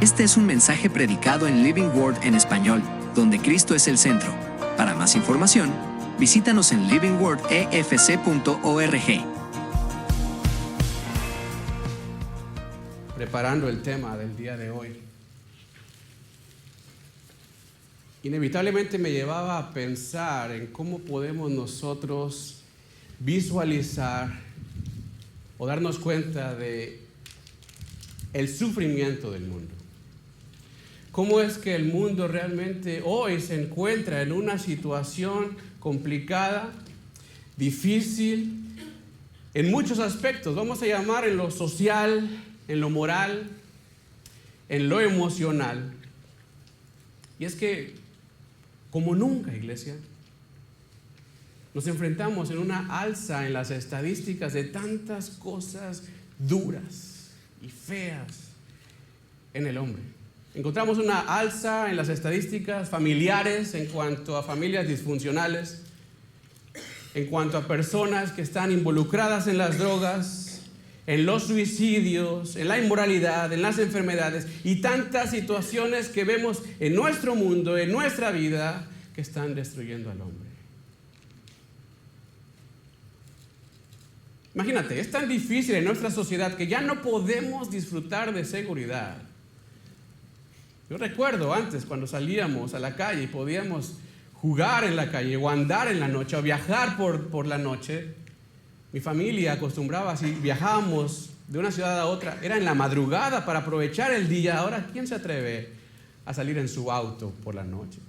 Este es un mensaje predicado en Living Word en español, donde Cristo es el centro. Para más información, visítanos en livingwordefc.org. Preparando el tema del día de hoy, inevitablemente me llevaba a pensar en cómo podemos nosotros visualizar o darnos cuenta de el sufrimiento del mundo. ¿Cómo es que el mundo realmente hoy se encuentra en una situación complicada, difícil, en muchos aspectos? Vamos a llamar en lo social, en lo moral, en lo emocional. Y es que, como nunca, iglesia, nos enfrentamos en una alza en las estadísticas de tantas cosas duras y feas en el hombre. Encontramos una alza en las estadísticas familiares en cuanto a familias disfuncionales, en cuanto a personas que están involucradas en las drogas, en los suicidios, en la inmoralidad, en las enfermedades y tantas situaciones que vemos en nuestro mundo, en nuestra vida, que están destruyendo al hombre. Imagínate, es tan difícil en nuestra sociedad que ya no podemos disfrutar de seguridad. Yo recuerdo antes cuando salíamos a la calle y podíamos jugar en la calle o andar en la noche o viajar por la noche. Mi familia acostumbraba, si viajábamos de una ciudad a otra, era en la madrugada para aprovechar el día. Ahora, ¿quién se atreve a salir en su auto por la noche?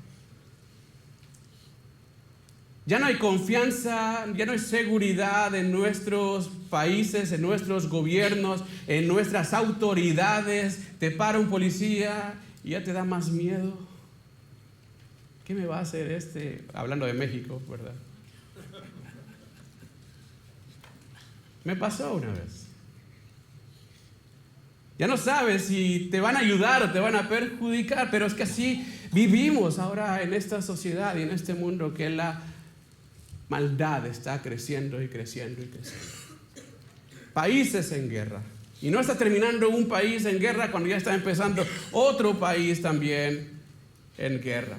Ya no hay confianza, ya no hay seguridad en nuestros países, en nuestros gobiernos, en nuestras autoridades. Te para un policía y ya te da más miedo. ¿Qué me va a hacer este? Hablando de México, ¿verdad? Me pasó una vez. Ya no sabes si te van a ayudar o te van a perjudicar, pero es que así vivimos ahora en esta sociedad y en este mundo, que la maldad está creciendo y creciendo y creciendo. Países en guerra. Y no está terminando un país en guerra cuando ya está empezando otro país también en guerra.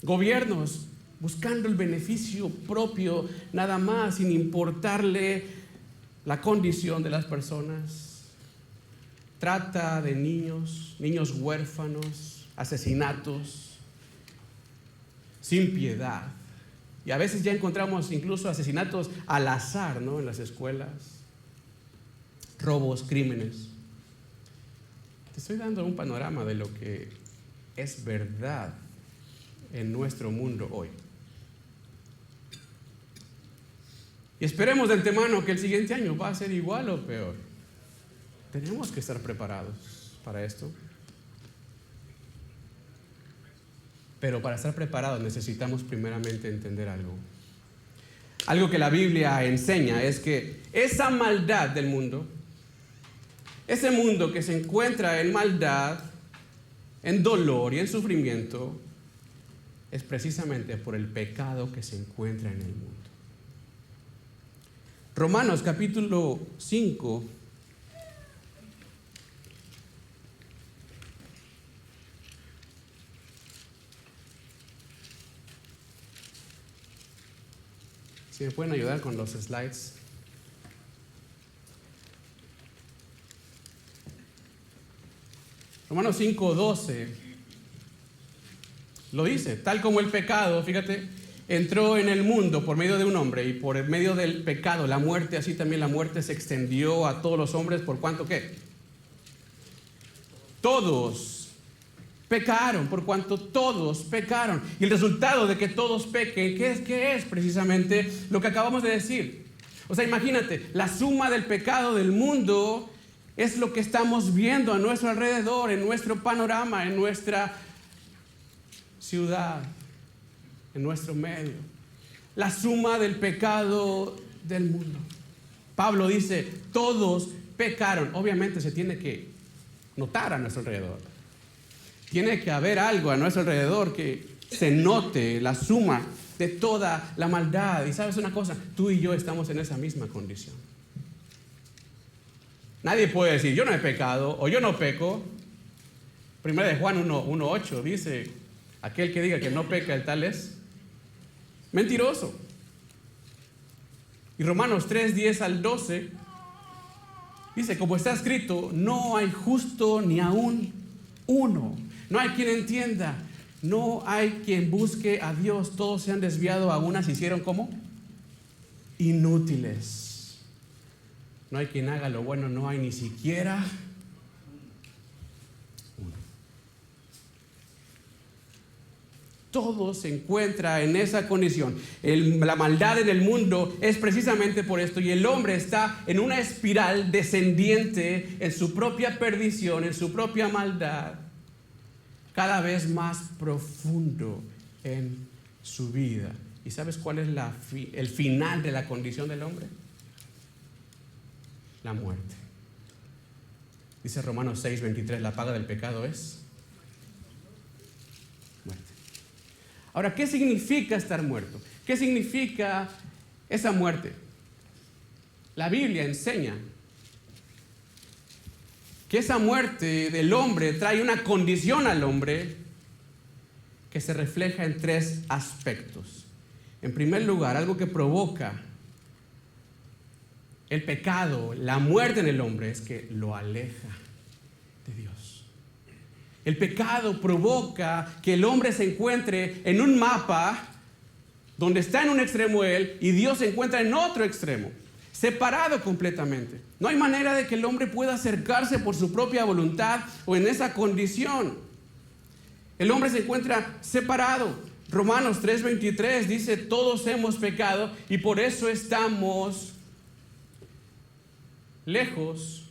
Gobiernos buscando el beneficio propio nada más, sin importarle la condición de las personas. Trata de niños huérfanos, asesinatos, sin piedad. Y a veces ya encontramos incluso asesinatos al azar, ¿no? En las escuelas. Robos, crímenes. Te estoy dando un panorama de lo que es verdad en nuestro mundo hoy. Y esperemos de antemano que el siguiente año va a ser igual o peor. Tenemos que estar preparados para esto. Pero para estar preparados necesitamos primeramente entender algo. Algo que la Biblia enseña es que esa maldad del mundo, ese mundo que se encuentra en maldad, en dolor y en sufrimiento, es precisamente por el pecado que se encuentra en el mundo. Romanos capítulo 5. Si me pueden ayudar con los slides. Romanos 5:12 lo dice, tal como el pecado, fíjate, entró en el mundo por medio de un hombre, y por medio del pecado, la muerte, así también la muerte se extendió a todos los hombres. ¿Por cuánto qué? Todos pecaron, por cuanto todos pecaron. Y el resultado de que todos pequen, ¿qué es? Precisamente lo que acabamos de decir. O sea, imagínate, la suma del pecado del mundo es lo que estamos viendo a nuestro alrededor, en nuestro panorama, en nuestra ciudad, en nuestro medio. La suma del pecado del mundo. Pablo dice, todos pecaron. Obviamente se tiene que notar a nuestro alrededor. Tiene que haber algo a nuestro alrededor que se note la suma de toda la maldad. Y sabes una cosa, tú y yo estamos en esa misma condición. Nadie puede decir, yo no he pecado o yo no peco. Primera de Juan 1:8 dice, aquel que diga que no peca, el tal es mentiroso. Y Romanos 3:10-12 dice, como está escrito, no hay justo ni aún uno. No hay quien entienda, no hay quien busque a Dios. Todos se han desviado, a unas hicieron como inútiles. No hay quien haga lo bueno, no hay ni siquiera uno. Todo se encuentra en esa condición. La maldad en el mundo es precisamente por esto, y el hombre está en una espiral descendiente en su propia perdición, en su propia maldad, cada vez más profundo en su vida. ¿Y sabes cuál es el final de la condición del hombre? La muerte. Dice Romanos 6:23, la paga del pecado es muerte. Ahora, ¿qué significa estar muerto? ¿Qué significa esa muerte? La Biblia enseña que esa muerte del hombre trae una condición al hombre que se refleja en tres aspectos. En primer lugar, algo que provoca el pecado, la muerte en el hombre, es que lo aleja de Dios. El pecado provoca que el hombre se encuentre en un mapa donde está en un extremo él y Dios se encuentra en otro extremo, separado completamente. No hay manera de que el hombre pueda acercarse por su propia voluntad o en esa condición. El hombre se encuentra separado. Romanos 3:23 dice, todos hemos pecado y por eso estamos lejos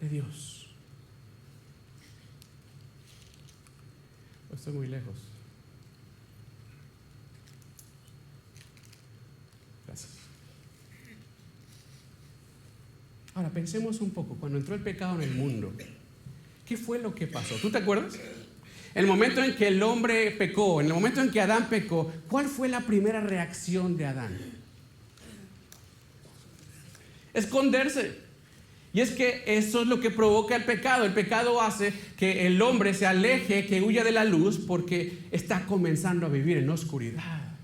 de Dios. Estoy muy lejos. Gracias. Ahora pensemos un poco, cuando entró el pecado en el mundo, ¿qué fue lo que pasó? ¿Tú te acuerdas? El momento en que el hombre pecó, en el momento en que Adán pecó, ¿cuál fue la primera reacción de Adán? Esconderse. Y es que eso es lo que provoca el pecado. El pecado hace que el hombre se aleje, que huya de la luz, porque está comenzando a vivir en oscuridad.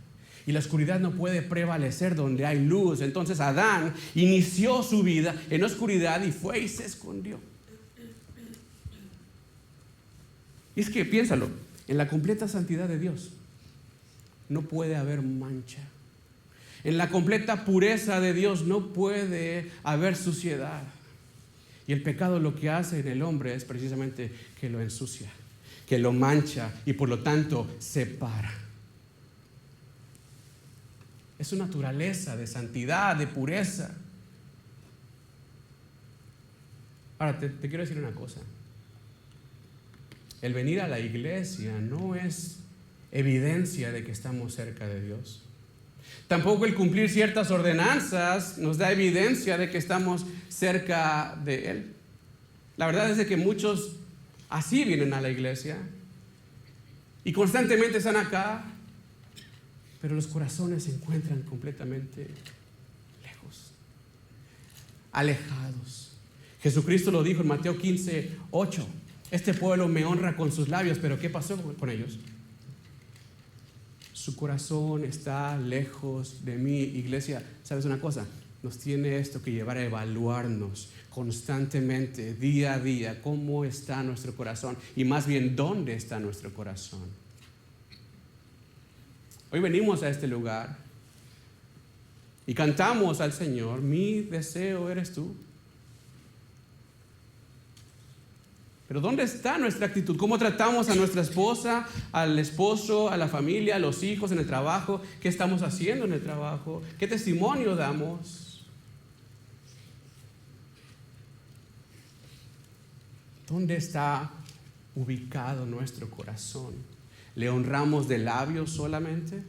Y la oscuridad no puede prevalecer donde hay luz. Entonces Adán inició su vida en oscuridad y fue y se escondió. Y es que piénsalo, en la completa santidad de Dios no puede haber mancha. En la completa pureza de Dios no puede haber suciedad. Y el pecado lo que hace en el hombre es precisamente que lo ensucia, que lo mancha y por lo tanto separa. Es su naturaleza de santidad, de pureza. Ahora, te quiero decir una cosa. El venir a la iglesia no es evidencia de que estamos cerca de Dios. Tampoco el cumplir ciertas ordenanzas nos da evidencia de que estamos cerca de Él. La verdad es de que muchos así vienen a la iglesia y constantemente están acá, pero los corazones se encuentran completamente lejos, alejados. Jesucristo lo dijo en Mateo 15:8. Este pueblo me honra con sus labios, pero ¿qué pasó con ellos? Su corazón está lejos de mí. Iglesia, ¿sabes una cosa? Nos tiene esto que llevar a evaluarnos constantemente, día a día, cómo está nuestro corazón y más bien dónde está nuestro corazón. Hoy venimos a este lugar y cantamos al Señor, mi deseo eres tú. Pero ¿dónde está nuestra actitud? ¿Cómo tratamos a nuestra esposa, al esposo, a la familia, a los hijos en el trabajo? ¿Qué estamos haciendo en el trabajo? ¿Qué testimonio damos? ¿Dónde está ubicado nuestro corazón? ¿Le honramos de labios solamente?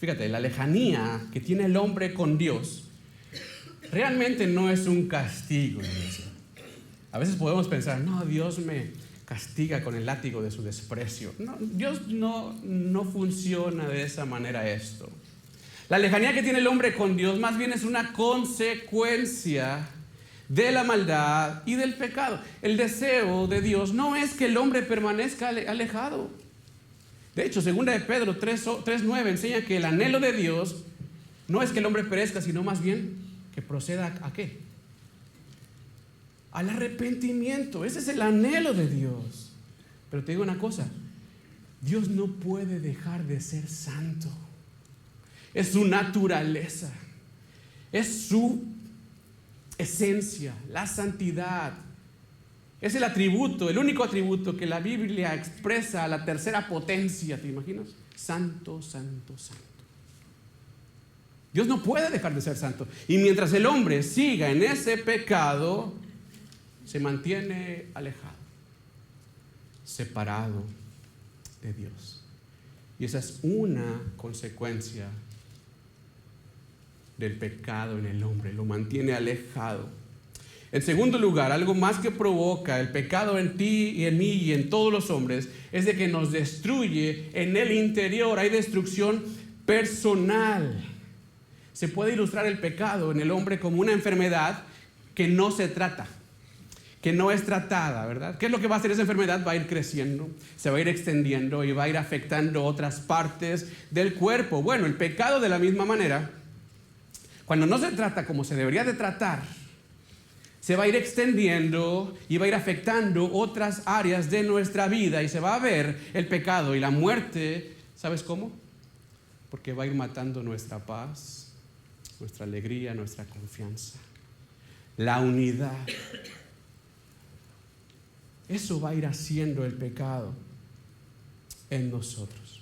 Fíjate, la lejanía que tiene el hombre con Dios realmente no es un castigo, iglesia. A veces podemos pensar, no, Dios me castiga con el látigo de su desprecio. No, Dios no funciona de esa manera esto. La lejanía que tiene el hombre con Dios más bien es una consecuencia de la maldad y del pecado. El deseo de Dios no es que el hombre permanezca alejado. De hecho, 2 de Pedro 3:9 enseña que el anhelo de Dios no es que el hombre perezca, sino más bien que proceda ¿a qué? Al arrepentimiento. Ese es el anhelo de Dios. Pero te digo una cosa, Dios no puede dejar de ser santo. Es su naturaleza, es su esencia, la santidad. Es el atributo, el único atributo que la Biblia expresa a la tercera potencia, ¿te imaginas? Santo, santo, santo. Dios no puede dejar de ser santo. Y mientras el hombre siga en ese pecado, se mantiene alejado, separado de Dios. Y esa es una consecuencia del pecado en el hombre, lo mantiene alejado. En segundo lugar, algo más que provoca el pecado en ti y en mí y en todos los hombres es de que nos destruye en el interior. Hay destrucción personal. Se puede ilustrar el pecado en el hombre como una enfermedad que no se trata, que no es tratada, ¿verdad? ¿Qué es lo que va a hacer esa enfermedad? Va a ir creciendo, se va a ir extendiendo y va a ir afectando otras partes del cuerpo. Bueno, el pecado de la misma manera, cuando no se trata como se debería de tratar, se va a ir extendiendo y va a ir afectando otras áreas de nuestra vida y se va a ver el pecado y la muerte, ¿sabes cómo? Porque va a ir matando nuestra paz, nuestra alegría, nuestra confianza, la unidad. Eso va a ir haciendo el pecado en nosotros.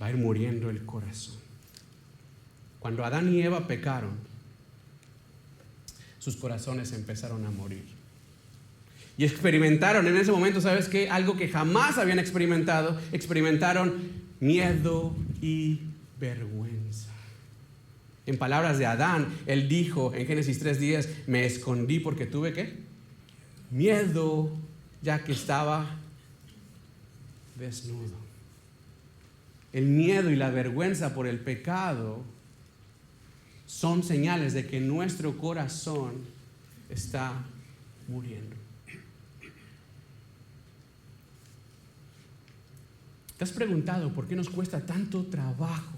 Va a ir muriendo el corazón. Cuando Adán y Eva pecaron, sus corazones empezaron a morir. Y experimentaron en ese momento, ¿sabes qué? Algo que jamás habían experimentado. Experimentaron miedo y vergüenza. En palabras de Adán, él dijo en Génesis 3:10, me escondí porque tuve ¿qué? Miedo, ya que estaba desnudo. El miedo y la vergüenza por el pecado son señales de que nuestro corazón está muriendo. ¿Te has preguntado por qué nos cuesta tanto trabajo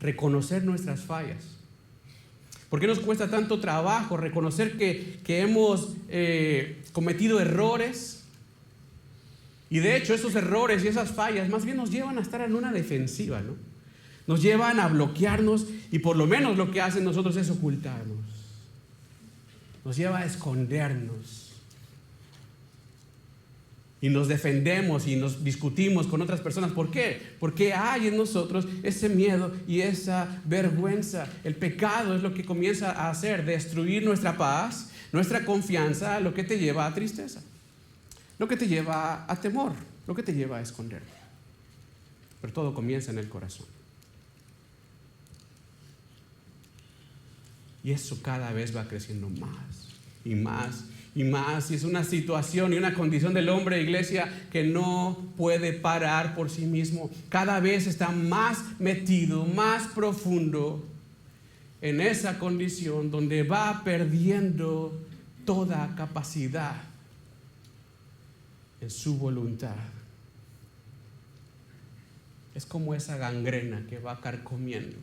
reconocer nuestras fallas? ¿Por qué nos cuesta tanto trabajo reconocer que hemos cometido errores? Y de hecho esos errores y esas fallas más bien nos llevan a estar en una defensiva, ¿no? Nos llevan a bloquearnos y por lo menos lo que hacen nosotros es ocultarnos. Nos lleva a escondernos. Y nos defendemos y nos discutimos con otras personas. ¿Por qué? Porque hay en nosotros ese miedo y esa vergüenza. El pecado es lo que comienza a hacer, destruir nuestra paz, nuestra confianza, lo que te lleva a tristeza, lo que te lleva a temor, lo que te lleva a esconderte. Pero todo comienza en el corazón. Y eso cada vez va creciendo más y más y más. Y es una situación y una condición del hombre, iglesia, que no puede parar por sí mismo. Cada vez está más metido, más profundo en esa condición donde va perdiendo toda capacidad en su voluntad. Es como esa gangrena que va carcomiendo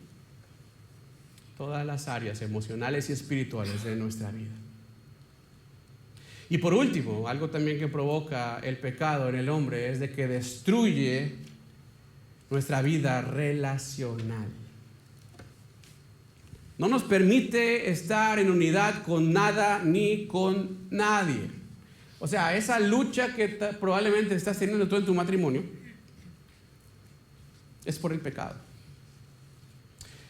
todas las áreas emocionales y espirituales de nuestra vida. Y por último, algo también que provoca el pecado en el hombre es de que destruye nuestra vida relacional. No nos permite estar en unidad con nada ni con nadie. O sea, esa lucha que probablemente estás teniendo tú en tu matrimonio es por el pecado.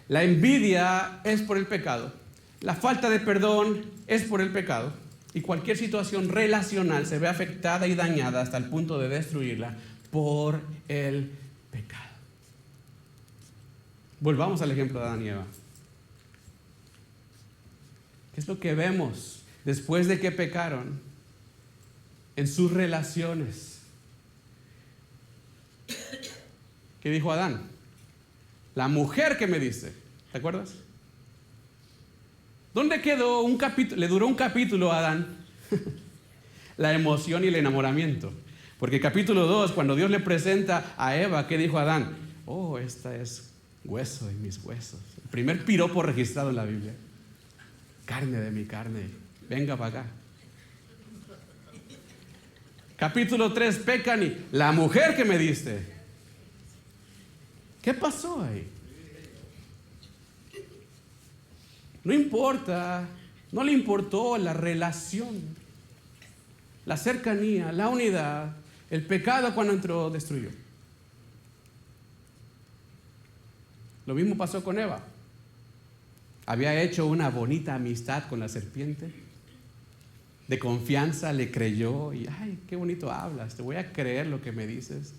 La envidia es por el pecado. La falta de perdón es por el pecado. Y cualquier situación relacional se ve afectada y dañada hasta el punto de destruirla por el pecado. Volvamos al ejemplo de Adán y Eva. ¿Qué es lo que vemos después de que pecaron en sus relaciones? ¿Qué dijo Adán? la mujer que me diste. ¿Te acuerdas? ¿Dónde quedó un capítulo? Le duró un capítulo a Adán. La emoción y el enamoramiento. Porque capítulo 2, cuando Dios le presenta a Eva, ¿qué dijo Adán? Oh, esta es hueso de mis huesos. El primer piropo registrado en la Biblia. Carne de mi carne. Venga para acá. Capítulo 3, pecan y la mujer que me diste. ¿Qué pasó ahí? No importa, no le importó la relación, la cercanía, la unidad. El pecado cuando entró destruyó. Lo mismo pasó con Eva. Había hecho una bonita amistad con la serpiente. De confianza le creyó y, ay, qué bonito hablas, te voy a creer lo que me dices.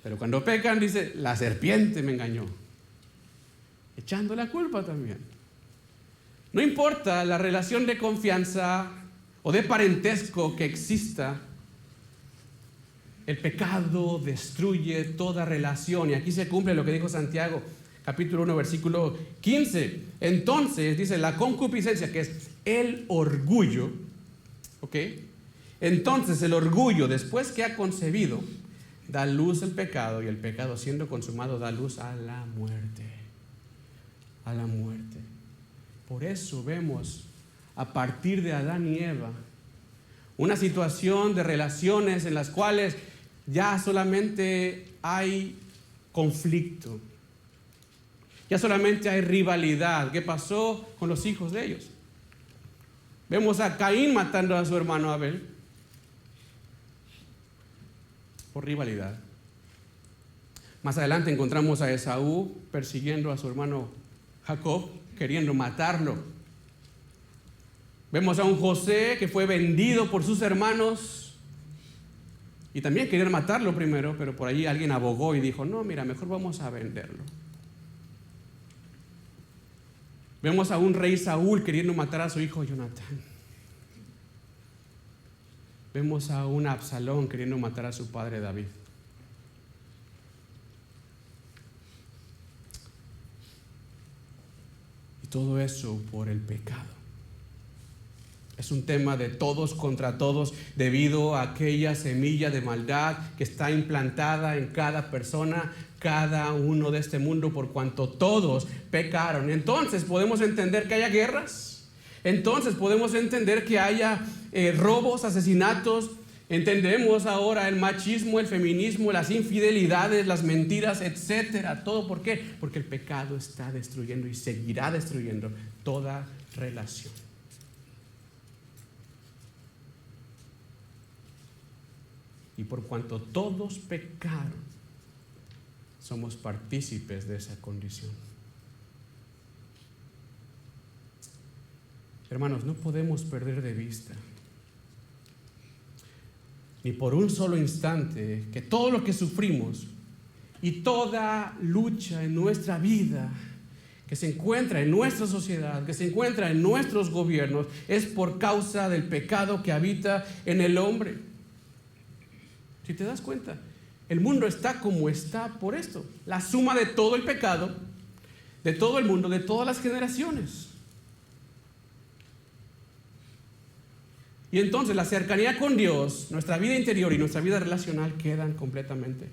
Pero cuando pecan, dice, la serpiente me engañó. Echando la culpa también. No importa la relación de confianza o de parentesco que exista, el pecado destruye toda relación. Y aquí se cumple lo que dijo Santiago, capítulo 1, versículo 15. Entonces, dice, la concupiscencia, que es el orgullo, ¿ok? Entonces el orgullo, después que ha concebido, da luz al pecado, y el pecado siendo consumado da luz a la muerte. A la muerte. Por eso vemos a partir de Adán y Eva una situación de relaciones en las cuales ya solamente hay conflicto, ya solamente hay rivalidad. ¿Qué pasó con los hijos de ellos? Vemos a Caín matando a su hermano Abel por rivalidad. Más adelante encontramos a Esaú persiguiendo a su hermano Jacob, queriendo matarlo. Vemos a un José que fue vendido por sus hermanos y también querían matarlo primero, pero por allí alguien abogó y dijo, no, mira, mejor vamos a venderlo. Vemos a un rey Saúl queriendo matar a su hijo Jonatán. Vemos a un Absalón queriendo matar a su padre David. Y todo eso por el pecado. Es un tema de todos contra todos debido a aquella semilla de maldad que está implantada en cada persona, cada uno de este mundo, por cuanto todos pecaron. Entonces podemos entender que haya guerras. Entonces podemos entender que haya robos, asesinatos. Entendemos ahora el machismo, el feminismo, las infidelidades, las mentiras, etcétera. ¿Todo por qué? Porque el pecado está destruyendo y seguirá destruyendo toda relación. Y por cuanto todos pecaron, somos partícipes de esa condición. Hermanos, no podemos perder de vista, ni por un solo instante, que todo lo que sufrimos y toda lucha en nuestra vida, que se encuentra en nuestra sociedad, que se encuentra en nuestros gobiernos, es por causa del pecado que habita en el hombre. Si te das cuenta, el mundo está como está por esto. La suma de todo el pecado, de todo el mundo, de todas las generaciones. Y entonces la cercanía con Dios, nuestra vida interior y nuestra vida relacional quedan completamente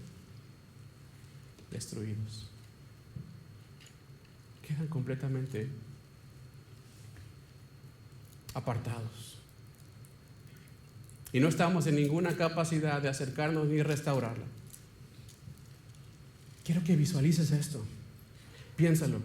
destruidos. Quedan completamente apartados. Y no estamos en ninguna capacidad de acercarnos ni restaurarla. Quiero que visualices esto. Piénsalo.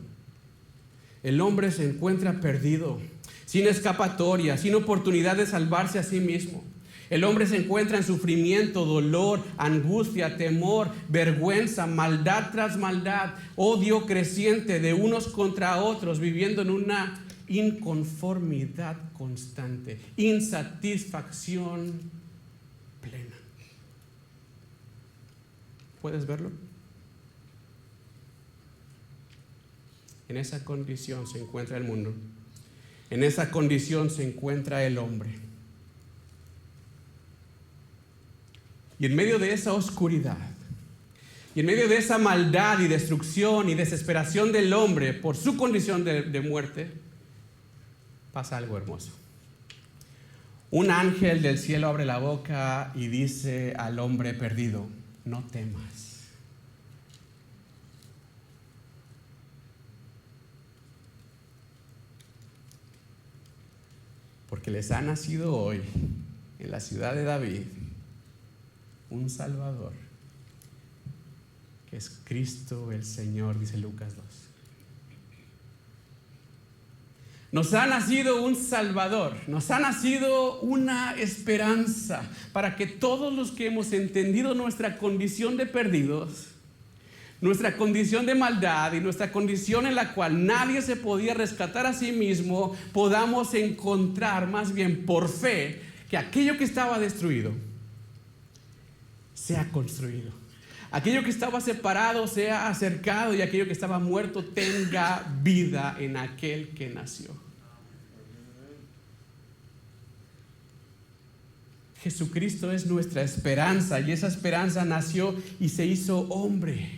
El hombre se encuentra perdido, sin escapatoria, sin oportunidad de salvarse a sí mismo. El hombre se encuentra en sufrimiento, dolor, angustia, temor, vergüenza, maldad tras maldad, odio creciente de unos contra otros, viviendo en una inconformidad constante, insatisfacción plena. ¿Puedes verlo? En esa condición se encuentra el mundo. En esa condición se encuentra el hombre. Y en medio de esa oscuridad, Y en medio de esa maldad y destrucción y desesperación del hombre por su condición de muerte, pasa algo hermoso. Un ángel del cielo abre la boca y dice al hombre perdido: no temas. Porque les ha nacido hoy en la ciudad de David un Salvador, que es Cristo el Señor, dice Lucas 2. Nos ha nacido un Salvador, nos ha nacido una esperanza para que todos los que hemos entendido nuestra condición de perdidos, nuestra condición de maldad y nuestra condición en la cual nadie se podía rescatar a sí mismo, podamos encontrar más bien por fe que aquello que estaba destruido sea construido. Aquello que estaba separado sea acercado y aquello que estaba muerto tenga vida en aquel que nació. Jesucristo es nuestra esperanza y esa esperanza nació y se hizo hombre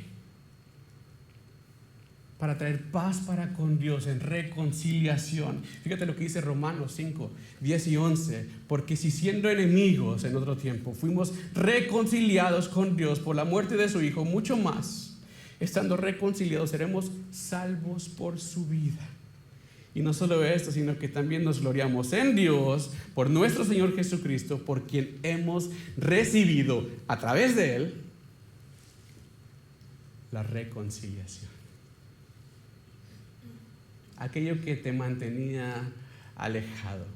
para traer paz para con Dios en reconciliación. Fíjate lo que dice Romanos 5, 10 y 11. Porque si siendo enemigos en otro tiempo fuimos reconciliados con Dios por la muerte de su Hijo, mucho más, estando reconciliados, seremos salvos por su vida. Y no solo esto, sino que también nos gloriamos en Dios por nuestro Señor Jesucristo, por quien hemos recibido a través de Él la reconciliación. Aquello que te mantenía alejado,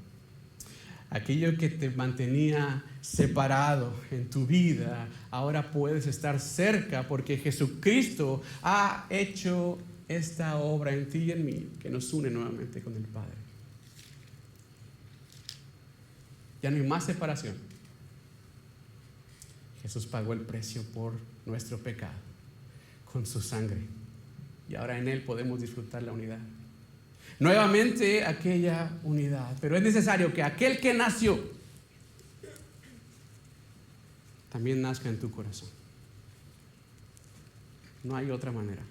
aquello que te mantenía separado en tu vida, ahora puedes estar cerca porque Jesucristo ha hecho esta obra en ti y en mí que nos une nuevamente con el Padre. Ya no hay más separación. Jesús pagó el precio por nuestro pecado con su sangre y ahora en Él podemos disfrutar la unidad. Nuevamente aquella unidad, pero es necesario que aquel que nació también nazca en tu corazón. No hay otra manera.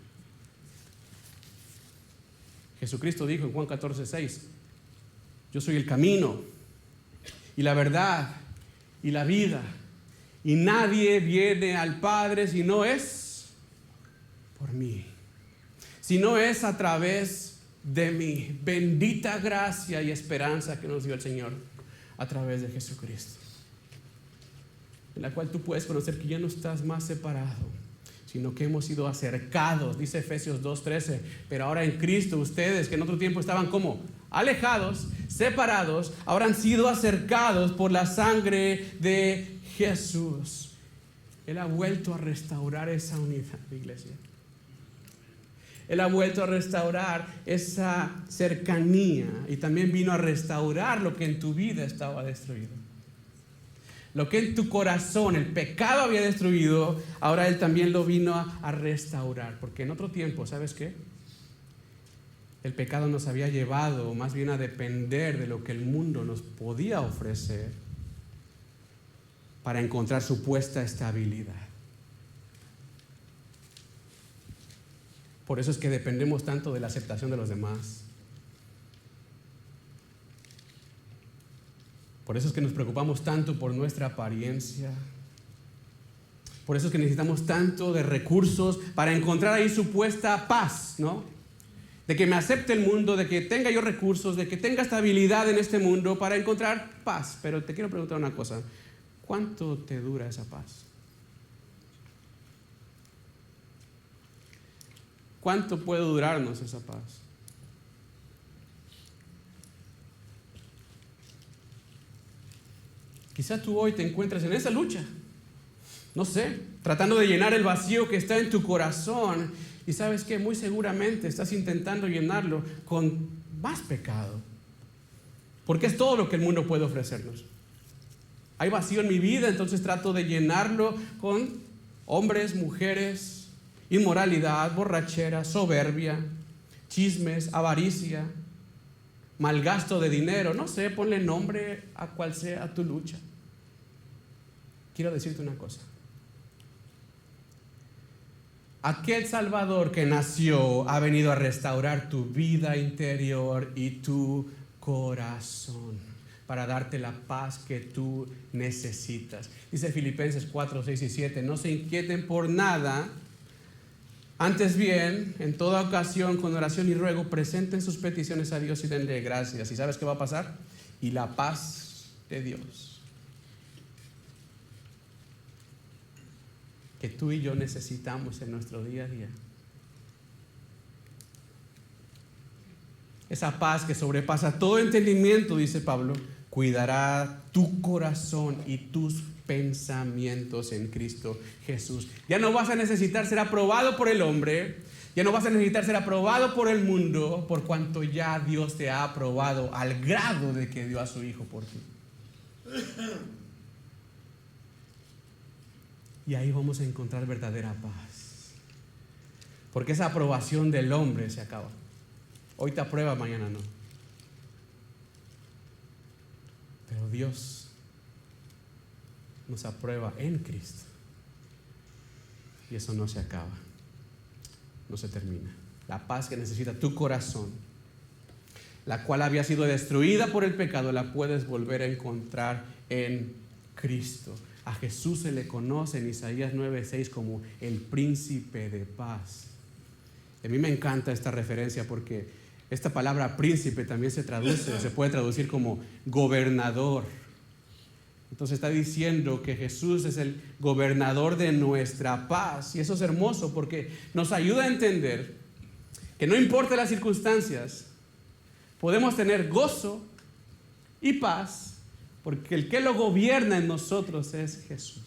Jesucristo dijo en Juan 14:6: yo soy el camino y la verdad y la vida, y nadie viene al Padre si no es por mí, si no es a través de mí. Bendita gracia y esperanza que nos dio el Señor a través de Jesucristo, en la cual tú puedes conocer que ya no estás más separado, sino que hemos sido acercados, dice Efesios 2:13. Pero ahora en Cristo ustedes, que en otro tiempo estaban como alejados, separados, ahora han sido acercados por la sangre de Jesús. Él ha vuelto a restaurar esa unidad, iglesia. Él ha vuelto a restaurar esa cercanía y también vino a restaurar lo que en tu vida estaba destruido. Lo que en tu corazón el pecado había destruido, ahora Él también lo vino a restaurar. Porque en otro tiempo, ¿sabes qué? El pecado nos había llevado más bien a depender de lo que el mundo nos podía ofrecer para encontrar supuesta estabilidad. Por eso es que dependemos tanto de la aceptación de los demás. Por eso es que nos preocupamos tanto por nuestra apariencia. Por eso es que necesitamos tanto de recursos para encontrar ahí supuesta paz, ¿no? De que me acepte el mundo, de que tenga yo recursos, de que tenga estabilidad en este mundo para encontrar paz. Pero te quiero preguntar una cosa: ¿cuánto te dura esa paz? ¿Cuánto puede durarnos esa paz? Quizás tú hoy te encuentres en esa lucha, no sé, tratando de llenar el vacío que está en tu corazón. Y sabes que muy seguramente estás intentando llenarlo con más pecado, porque es todo lo que el mundo puede ofrecernos. Hay vacío en mi vida, entonces trato de llenarlo con hombres, mujeres, inmoralidad, borrachera, soberbia, chismes, avaricia, malgasto de dinero. No sé, ponle nombre a cual sea tu lucha. Quiero decirte una cosa: aquel Salvador que nació ha venido a restaurar tu vida interior y tu corazón para darte la paz que tú necesitas. Dice Filipenses 4, 6 y 7, no se inquieten por nada, antes bien, en toda ocasión, con oración y ruego, presenten sus peticiones a Dios y denle gracias. ¿Y sabes qué va a pasar? Y la paz de Dios, que tú y yo necesitamos en nuestro día a día. Esa paz que sobrepasa todo entendimiento, dice Pablo, cuidará tu corazón y tus pensamientos en Cristo Jesús. Ya no vas a necesitar ser aprobado por el hombre, ya no vas a necesitar ser aprobado por el mundo, por cuanto ya Dios te ha aprobado al grado de que dio a su Hijo por ti. Y ahí vamos a encontrar verdadera paz. Porque esa aprobación del hombre se acaba. Hoy te aprueba, mañana no. Pero Dios nos aprueba en Cristo. Y eso no se acaba. No se termina. La paz que necesita tu corazón, la cual había sido destruida por el pecado, la puedes volver a encontrar en Cristo. A Jesús se le conoce en Isaías 9:6 como el príncipe de paz. A mí me encanta esta referencia porque esta palabra príncipe también se puede traducir como gobernador. Entonces está diciendo que Jesús es el gobernador de nuestra paz. Y eso es hermoso porque nos ayuda a entender que no importa las circunstancias, podemos tener gozo y paz porque el que lo gobierna en nosotros es Jesús.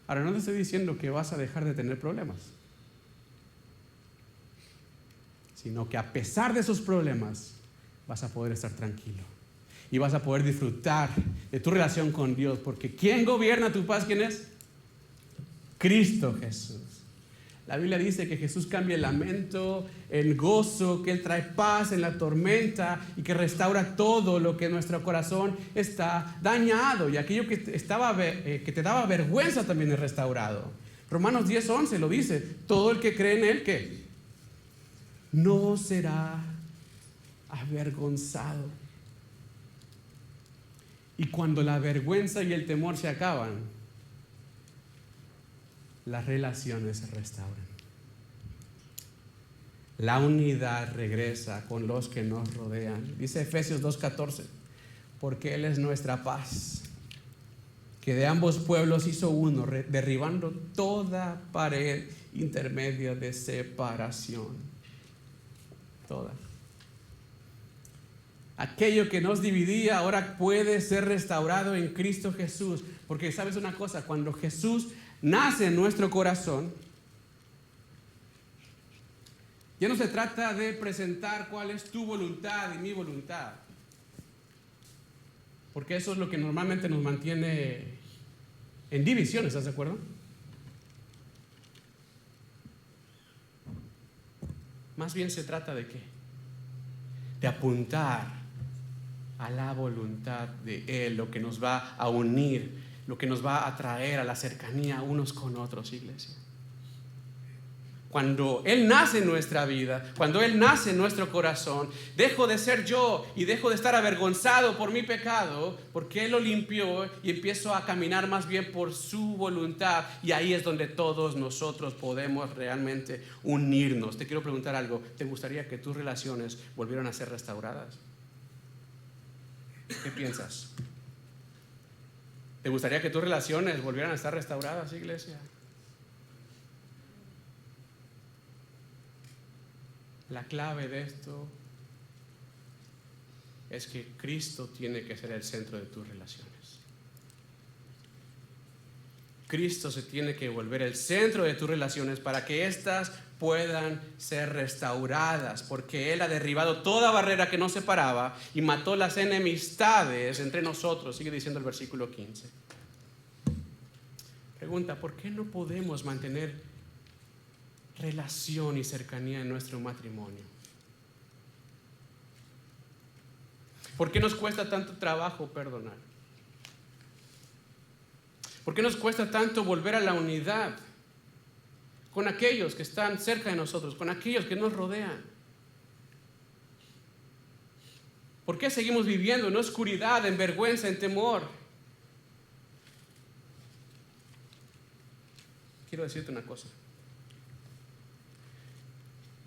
Ahora, no te estoy diciendo que vas a dejar de tener problemas, sino que a pesar de esos problemas vas a poder estar tranquilo y vas a poder disfrutar de tu relación con Dios, porque ¿quién gobierna tu paz? ¿Quién es? Cristo Jesús. La Biblia dice que Jesús cambia el lamento en gozo, que Él trae paz en la tormenta y que restaura todo lo que en nuestro corazón está dañado, y aquello que te daba vergüenza también es restaurado. Romanos 10:11 lo dice: todo el que cree en Él, ¿qué? No será avergonzado. Y cuando la vergüenza y el temor se acaban, las relaciones se restauran. La unidad regresa con los que nos rodean. Dice Efesios 2:14, porque Él es nuestra paz, que de ambos pueblos hizo uno, derribando toda pared intermedia de separación. Toda. Aquello que nos dividía ahora puede ser restaurado en Cristo Jesús. Porque sabes una cosa, cuando Jesús nace en nuestro corazón, ya no se trata de presentar cuál es tu voluntad y mi voluntad, porque eso es lo que normalmente nos mantiene en divisiones, ¿estás de acuerdo? Más bien se trata de ¿qué? De apuntar a la voluntad de Él, lo que nos va a unir, lo que nos va a traer a la cercanía unos con otros, iglesia. Cuando Él nace en nuestra vida, cuando Él nace en nuestro corazón, dejo de ser yo y dejo de estar avergonzado por mi pecado, porque Él lo limpió, y empiezo a caminar más bien por su voluntad, y ahí es donde todos nosotros podemos realmente unirnos. Te quiero preguntar algo: ¿te gustaría que tus relaciones volvieran a ser restauradas? ¿Qué piensas? ¿Te gustaría que tus relaciones volvieran a estar restauradas, iglesia? La clave de esto es que Cristo tiene que ser el centro de tus relaciones. Cristo se tiene que volver el centro de tus relaciones para que éstas puedan ser restauradas, porque Él ha derribado toda barrera que nos separaba y mató las enemistades entre nosotros. Sigue diciendo el versículo 15. Pregunta: ¿por qué no podemos mantener relación y cercanía en nuestro matrimonio? ¿Por qué nos cuesta tanto trabajo perdonar? ¿Por qué nos cuesta tanto volver a la unidad con aquellos que están cerca de nosotros, con aquellos que nos rodean? ¿Por qué seguimos viviendo en oscuridad, en vergüenza, en temor? Quiero decirte una cosa.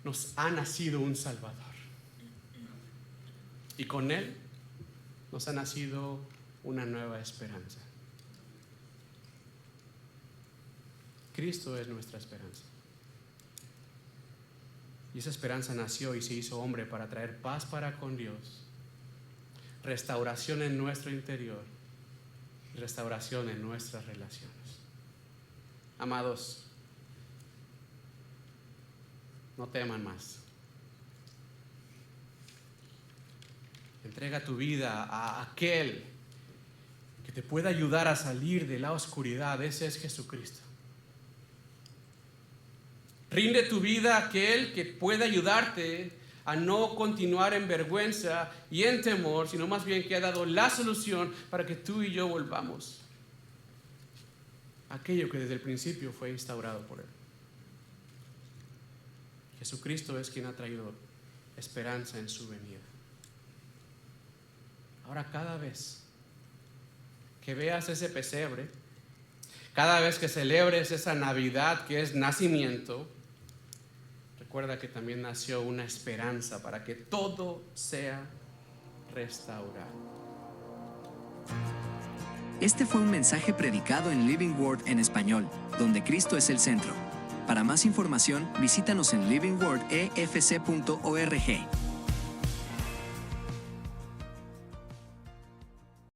Nos ha nacido un Salvador. Y con Él nos ha nacido una nueva esperanza. Cristo es nuestra esperanza. Y esa esperanza nació y se hizo hombre para traer paz para con Dios, restauración en nuestro interior y restauración en nuestras relaciones. Amados, no teman más. Entrega tu vida a aquel que te pueda ayudar a salir de la oscuridad. Ese es Jesucristo. Rinde tu vida a aquel que pueda ayudarte a no continuar en vergüenza y en temor, sino más bien que ha dado la solución para que tú y yo volvamos a aquello que desde el principio fue instaurado por Él. Jesucristo es quien ha traído esperanza en su venida. Ahora, cada vez que veas ese pesebre, cada vez que celebres esa Navidad que es nacimiento, recuerda que también nació una esperanza para que todo sea restaurado. Este fue un mensaje predicado en Living Word en español, donde Cristo es el centro. Para más información, visítanos en livingwordefc.org.